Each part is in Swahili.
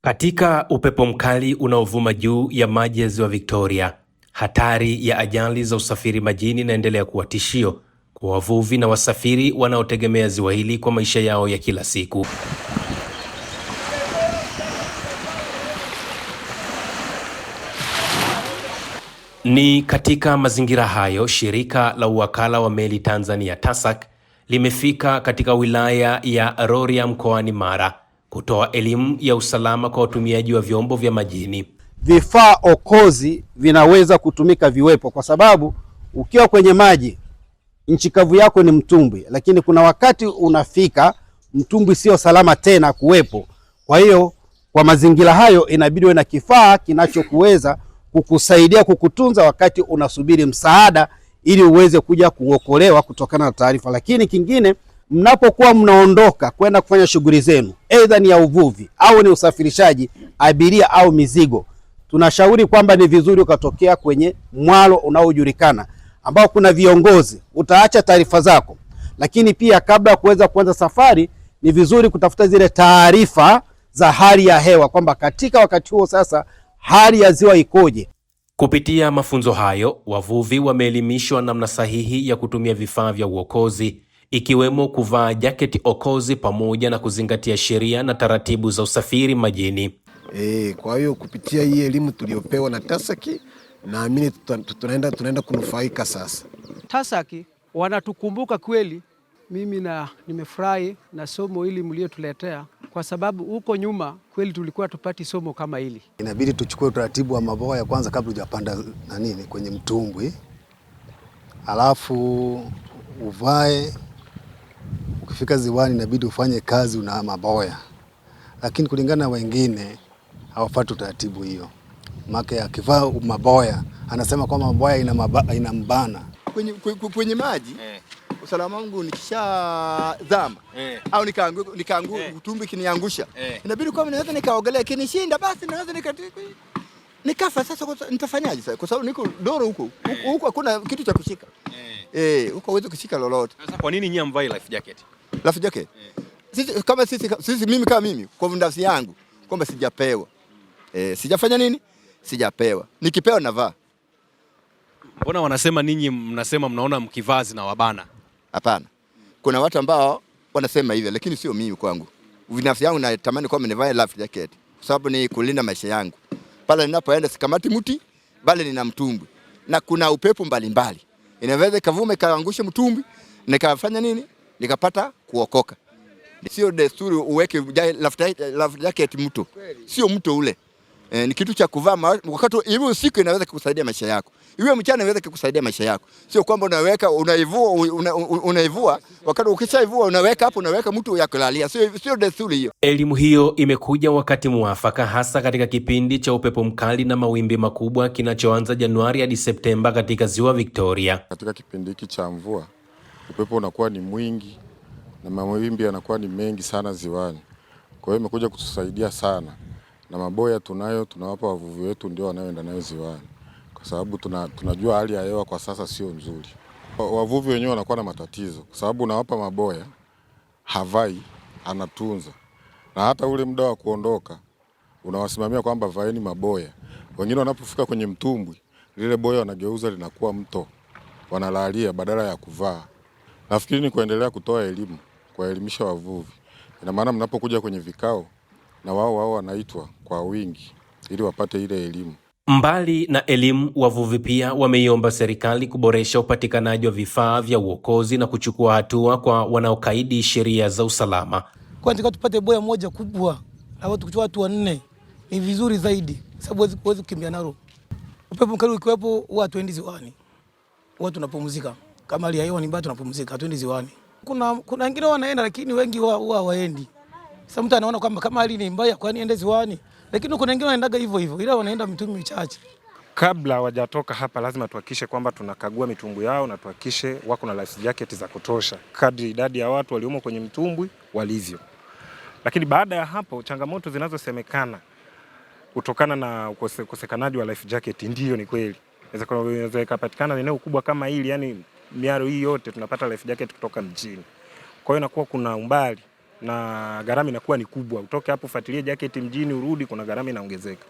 Katika upepo mkali unaovuma juu ya maji ya Ziwa Victoria, hatari ya ajali za usafiri majini inaendelea kuwa tishio kwa wavuvi na wasafiri wanaotegemea ziwa hili kwa maisha yao ya kila siku. Ni katika mazingira hayo, shirika la uwakala wa meli Tanzania TASAC limefika katika wilaya ya Rorya mkoani Mara kutoa elimu ya usalama kwa watumiaji wa vyombo vya majini. Vifaa okozi vinaweza kutumika viwepo, kwa sababu ukiwa kwenye maji nchi kavu yako ni mtumbwi, lakini kuna wakati unafika mtumbwi sio salama tena kuwepo. Kwa hiyo kwa mazingira hayo inabidi uwe na kifaa kinachokuweza kukusaidia kukutunza wakati unasubiri msaada ili uweze kuja kuokolewa kutokana na taarifa. Lakini kingine, mnapokuwa mnaondoka kwenda kufanya shughuli zenu, aidha ni ya uvuvi au ni usafirishaji abiria au mizigo, tunashauri kwamba ni vizuri ukatokea kwenye mwalo unaojulikana ambao kuna viongozi, utaacha taarifa zako. Lakini pia kabla ya kuweza kuanza safari, ni vizuri kutafuta zile taarifa za hali ya hewa kwamba katika wakati huo sasa hali ya ziwa ikoje. Kupitia mafunzo hayo, wavuvi wameelimishwa namna sahihi ya kutumia vifaa vya uokozi, ikiwemo kuvaa jaketi okozi pamoja na kuzingatia sheria na taratibu za usafiri majini. Kwa hiyo kupitia hii elimu tuliopewa na TASAC, naamini tunaenda kunufaika sasa. TASAC wanatukumbuka kweli. Mimi nimefurahi na somo hili mliotuletea, kwa sababu huko nyuma kweli tulikuwa tupati somo kama hili. Inabidi tuchukue utaratibu wa maboya kwanza kabla hujapanda kwenye mtumbwi. Alafu uvae, ukifika ziwani inabidi ufanye kazi una maboya. Lakini kulingana na wengine hawafuati utaratibu hiyo. Maka akivaa maboya anasema kwamba maboya inambana kwenye maji. Usalama wangu nikishazama au nikaanguka utumbi kiniangusha, inabidi kwa naweza nikaogelea, kinishinda basi naweza nikafa. Sasa nitafanyaje sasa, kwa sababu niko doro huko hakuna kitu cha kushika. Huko huwezi kushika lolote. Sasa kwa nini nyinyi mvai life jacket? Life jacket sisi mimi kwa nafsi yangu kwamba sijapewa. Sijafanya nini? Sijapewa. Nikipewa navaa. Mbona wanasema ninyi mnasema mnaona mkivaa zina wabana? Hapana. Kuna watu ambao wanasema hivyo, lakini sio mimi kwangu. Binafsi yangu natamani kwamba nivae life jacket kwa sababu ni kulinda maisha yangu. Pale ninapoenda sikamati mti, bali nina mtumbwi. Na kuna upepo mbalimbali. Inaweza kavuma kaangusha mtumbwi, nikafanya nini? Nikapata kuokoka. Sio desturi uweke life jacket mto. Sio mto ule. Ni kitu cha kuvaa wakati hivi usiku, inaweza kukusaidia maisha yako. Iwe mchana inaweza kukusaidia maisha yako. Sio kwamba unaivua wakati ukishaivua unaweka hapo, unaweka mtu ya kulalia. Sio desturi hiyo. Elimu hiyo imekuja wakati muafaka, hasa katika kipindi cha upepo mkali na mawimbi makubwa kinachoanza Januari hadi Septemba katika Ziwa Victoria. Katika kipindi hiki cha mvua, upepo unakuwa ni mwingi na mawimbi yanakuwa ni mengi sana ziwani. Kwa hiyo imekuja kutusaidia sana. Na maboya tunawapa wavuvi wetu ndio wanaoenda nayo ziwani, kwa sababu tunajua hali ya hewa kwa sasa sio nzuri. Wavuvi wenyewe wanakuwa na matatizo kwa sababu unawapa maboya, havai, anatunza. Na hata ule muda wa kuondoka unawasimamia kwamba vaeni maboya. Wengine wanapofika kwenye mtumbwi, lile boya wanageuza linakuwa mto, wanalalia badala ya kuvaa. Nafikiri ni kuendelea kutoa elimu, kuwaelimisha wavuvi. Ina maana mnapokuja kwenye vikao na wao wanaitwa kwa wingi ili wapate ile elimu. Mbali na elimu, wavuvi pia wameiomba serikali kuboresha upatikanaji wa vifaa vya uokozi na kuchukua hatua kwa wanaokaidi sheria za usalama. Kwanza tupate boya moja kubwa na watu kuchukua watu 4 ni vizuri zaidi, sababu huwezi kukimbia nalo. Upepo mkali ukiwepo watu waende ziwani. Watu tunapumzika. Kama hali ya hewa ni mbaya tunapumzika, twende ziwani. Kuna wengine wanaenda lakini wengi hawaendi. Sasa mtu anaona kwamba kama hali ni mbaya kwani ende ziwani, lakini kuna wengine wanaendaga hivyo ila wanaenda mitumbwi michache. Kabla hawajatoka hapa lazima tuhakikishe kwamba tunakagua mitumbwi yao na tuhakikishe wako na life jacket za kutosha kadri idadi ya watu waliomo kwenye mtumbwi walivyo. Lakini baada ya hapo, changamoto zinazosemekana kutokana na ukosekanaji wa life jacket ndio ni kweli. Inaweza kupatikana eneo kubwa kama hili, yani miaro hii yote tunapata life jacket kutoka mjini. Kwa hiyo inakuwa kuna umbali na gharama inakuwa ni kubwa. Utoke hapo ufuatilie jaketi mjini urudi, kuna gharama inaongezeka.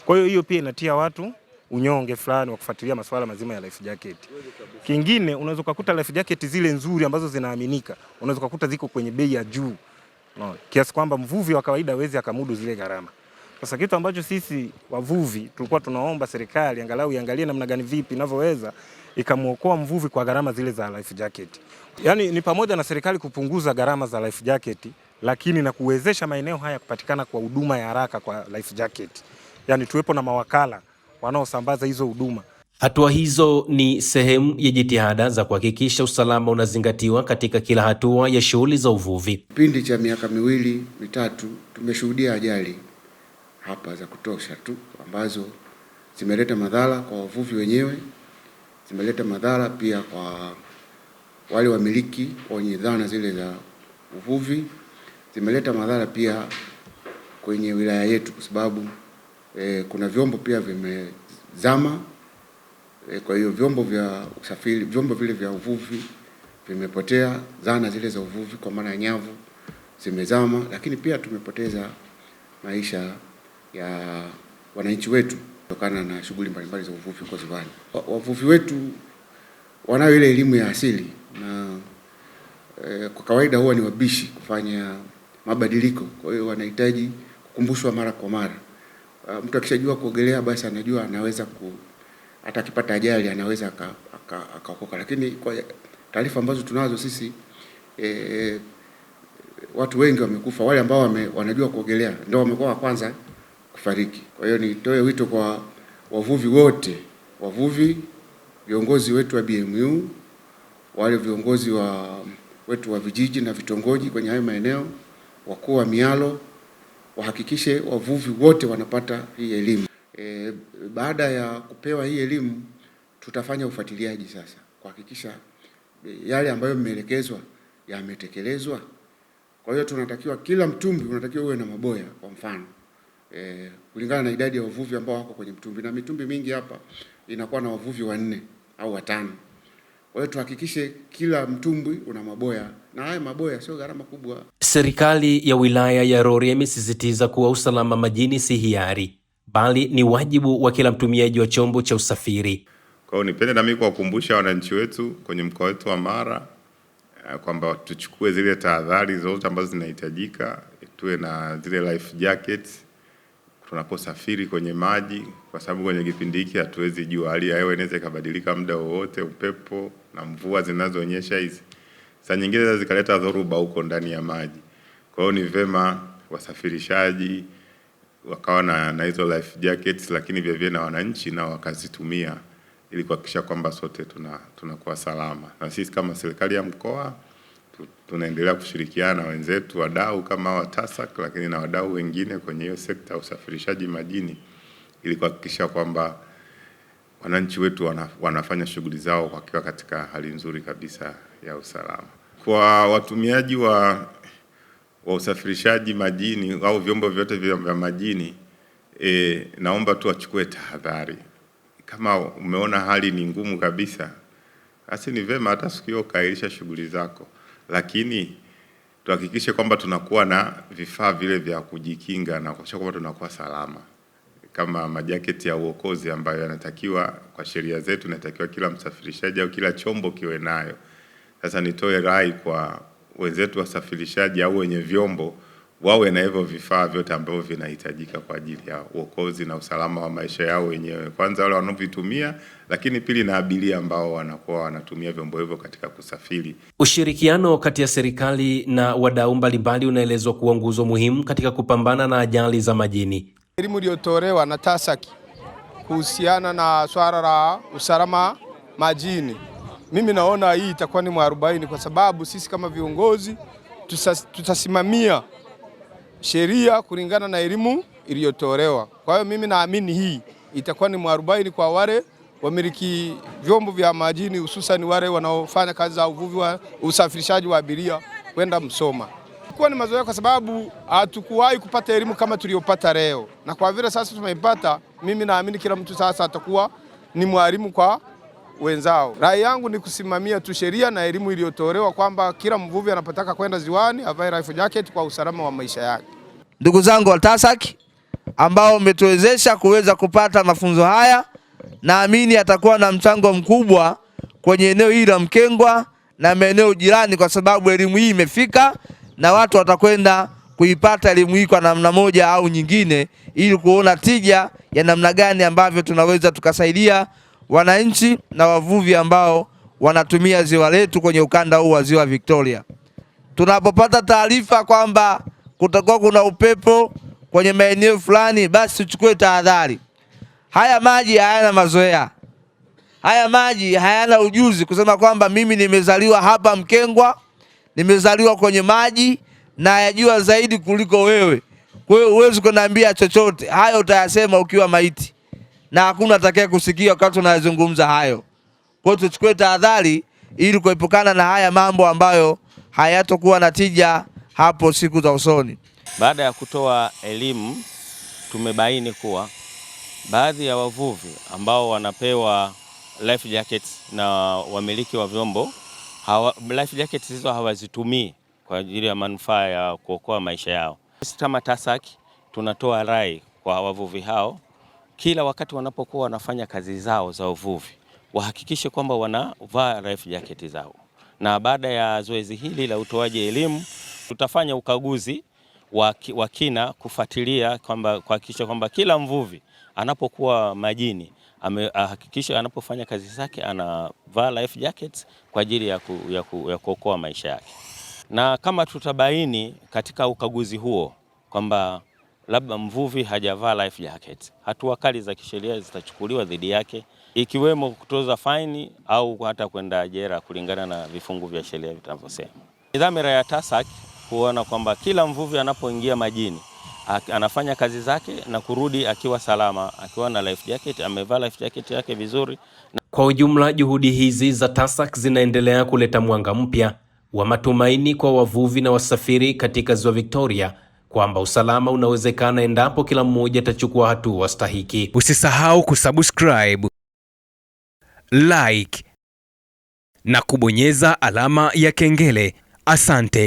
Kwa hiyo hiyo pia inatia watu unyonge fulani wa kufuatilia masuala mazima ya life jacket. Kingine unaweza kukuta life jacket zile nzuri ambazo zinaaminika, unaweza kukuta ziko kwenye bei ya juu. No, kiasi kwamba mvuvi wa kawaida hawezi akamudu zile gharama. Sasa kitu ambacho sisi wavuvi tulikuwa tunaomba serikali angalau iangalie namna gani vipi inavyoweza ikamuokoa mvuvi kwa gharama zile za life jacket. Yaani ni pamoja na serikali kupunguza gharama za life jacket, lakini na kuwezesha maeneo haya kupatikana kwa huduma ya haraka kwa life jacket. Yaani tuwepo na mawakala wanaosambaza hizo huduma. Hatua hizo ni sehemu ya jitihada za kuhakikisha usalama unazingatiwa katika kila hatua ya shughuli za uvuvi. Kipindi cha miaka miwili mitatu tumeshuhudia ajali hapa za kutosha tu ambazo zimeleta madhara kwa wavuvi wenyewe, zimeleta madhara pia kwa wale wamiliki wenye dhana zile za uvuvi, zimeleta madhara pia kwenye wilaya yetu kwa sababu kuna vyombo pia vimezama. Kwa hiyo vyombo vya usafiri, vyombo vile vya uvuvi vimepotea, zana zile za uvuvi kwa maana ya nyavu zimezama, lakini pia tumepoteza maisha ya wananchi wetu kutokana na shughuli mbalimbali za uvuvi kwa ziwani. Wavuvi wetu wanayo ile elimu ya asili na kwa kawaida huwa ni wabishi kufanya mabadiliko. Kwa hiyo wanahitaji kukumbushwa mara kwa mara. Mtu akishajua kuogelea basi anajua anaweza hata akipata ajali anaweza akaokoka. Lakini kwa taarifa ambazo tunazo sisi watu wengi wamekufa, wale ambao wanajua kuogelea ndio wamekuwa wa kwanza kufariki. Kwa hiyo nitoe wito kwa wavuvi wote, wavuvi, viongozi wetu wa BMU, wale viongozi wetu wa vijiji na vitongoji kwenye hayo maeneo, wakuu wa mialo, wahakikishe wavuvi wote wanapata hii elimu. Baada ya kupewa hii elimu tutafanya ufuatiliaji sasa kuhakikisha yale ambayo mmeelekezwa yametekelezwa. Kwa hiyo tunatakiwa kila mtumbi unatakiwa uwe na maboya kwa mfano. Kulingana na idadi ya wavuvi ambao wako kwenye mtumbi, na mitumbi mingi hapa inakuwa na wavuvi 4 au 5. Kwa hiyo tuhakikishe kila mtumbwi una maboya, na haya maboya sio gharama kubwa. Serikali ya wilaya ya Rorya imesisitiza kuwa usalama majini si hiari, bali ni wajibu wa kila mtumiaji wa chombo cha usafiri. Kwa hiyo nipende na mimi kuwakumbusha wananchi wetu kwenye mkoa wetu wa Mara kwamba tuchukue zile tahadhari zote ambazo zinahitajika, tuwe na zile life jackets tunaposafiri kwenye maji, kwa sababu kwenye kipindi hiki hatuwezi jua hali ya hewa inaweza ikabadilika muda wowote, upepo na mvua zinazoonyesha hizi saa nyingine zikaleta dhoruba huko ndani ya maji. Kwa hiyo ni vema wasafirishaji wakawa na hizo life jackets, lakini vile na wananchi nao wakazitumia ili kuhakikisha kwamba sote tunakuwa salama. Na sisi kama serikali ya mkoa tunaendelea kushirikiana na wenzetu wadau kama wa TASAC, lakini na wadau wengine kwenye hiyo sekta ya usafirishaji majini ili kuhakikisha kwamba wananchi wetu wanafanya shughuli zao wakiwa katika hali nzuri kabisa ya usalama. Kwa watumiaji wa usafirishaji majini au vyombo vyote vya majini, naomba tu wachukue tahadhari. Kama umeona hali ni ngumu kabisa, basi ni vema hata siku hiyo kairisha shughuli zako, lakini tuhakikishe kwamba tunakuwa na vifaa vile vya kujikinga na kuhakikisha kwamba tunakuwa salama, kama majaketi ya uokozi ambayo yanatakiwa kwa sheria zetu, inatakiwa kila msafirishaji au kila chombo kiwe nayo. Sasa nitoe rai kwa wenzetu wasafirishaji au wenye vyombo wawe na hivyo vifaa vyote ambavyo vinahitajika kwa ajili ya uokozi na usalama wa maisha yao wenyewe, kwanza wale wanaovitumia, lakini pili na abiria ambao wanakuwa wanatumia vyombo hivyo katika kusafiri. Ushirikiano kati ya serikali na wadau mbalimbali unaelezwa kuwa nguzo muhimu katika kupambana na ajali za majini. Elimu iliyotolewa na TASAC kuhusiana na swala la usalama majini, mimi naona hii itakuwa ni mwarobaini, kwa sababu sisi kama viongozi tutasimamia sheria kulingana na elimu iliyotolewa. Kwa hiyo mimi naamini hii itakuwa ni mwarobaini kwa wale wamiliki vyombo vya majini, hususan wale wanaofanya kazi za uvuvi wa usafirishaji wa abiria kwenda Msoma. Kwa ni mazoea, kwa sababu hatukuwahi kupata elimu kama tuliyopata leo, na kwa vile sasa tumeipata, mimi naamini kila mtu sasa atakuwa ni mwalimu kwa wenzao. Rai yangu ni kusimamia tu sheria na elimu iliyotolewa kwamba kila mvuvi anapotaka kwenda ziwani avae life jacket kwa usalama wa maisha yake. Ndugu zangu wa TASAC ambao umetuwezesha kuweza kupata mafunzo haya, naamini atakuwa na mchango mkubwa kwenye eneo hili la Mkengwa na maeneo jirani, kwa sababu elimu hii imefika na watu watakwenda kuipata elimu hii kwa namna moja au nyingine, ili kuona tija ya namna gani ambavyo tunaweza tukasaidia wananchi na wavuvi ambao wanatumia ziwa letu kwenye ukanda huu wa Ziwa Victoria. Tunapopata taarifa kwamba kutakuwa kuna upepo kwenye maeneo fulani, basi tuchukue tahadhari. Haya maji hayana mazoea. Haya maji hayana ujuzi kusema kwamba mimi nimezaliwa hapa Mkengwa, nimezaliwa kwenye maji na yajua zaidi kuliko wewe. Kwa hiyo huwezi kuniambia chochote. Hayo utayasema ukiwa maiti, na hakuna atakaye kusikia wakati unazungumza hayo. Kwa hiyo tuchukue tahadhari ili kuepukana na haya mambo ambayo hayatakuwa na tija hapo siku za usoni. Baada ya kutoa elimu, tumebaini kuwa baadhi ya wavuvi ambao wanapewa life jackets na wamiliki wa vyombo, life jackets hizo hawazitumii kwa ajili ya manufaa ya kuokoa maisha yao. Sisi kama TASAC tunatoa rai kwa wavuvi hao, kila wakati wanapokuwa wanafanya kazi zao za uvuvi wahakikishe kwamba wanavaa life jacket zao. Na baada ya zoezi hili la utoaji elimu, tutafanya ukaguzi wa kina kufuatilia kwamba kuhakikisha kwamba kila mvuvi anapokuwa majini ahakikisha anapofanya kazi zake anavaa life jackets kwa ajili ya kuokoa maisha yake. Na kama tutabaini katika ukaguzi huo kwamba labda mvuvi hajavaa life jacket, hatua kali za kisheria zitachukuliwa dhidi yake, ikiwemo kutoza faini au hata kwenda jela kulingana na vifungu vya sheria vinavyosema. Dhamira ya TASAC kuona kwamba kila mvuvi anapoingia majini anafanya kazi zake na kurudi akiwa salama, akiwa na life jacket, amevaa life jacket yake vizuri. Kwa ujumla, juhudi hizi za TASAC zinaendelea kuleta mwanga mpya wa matumaini kwa wavuvi na wasafiri katika Ziwa Victoria, kwamba usalama unawezekana endapo kila mmoja atachukua hatua stahiki. Usisahau kusubscribe, like na kubonyeza alama ya kengele. Asante.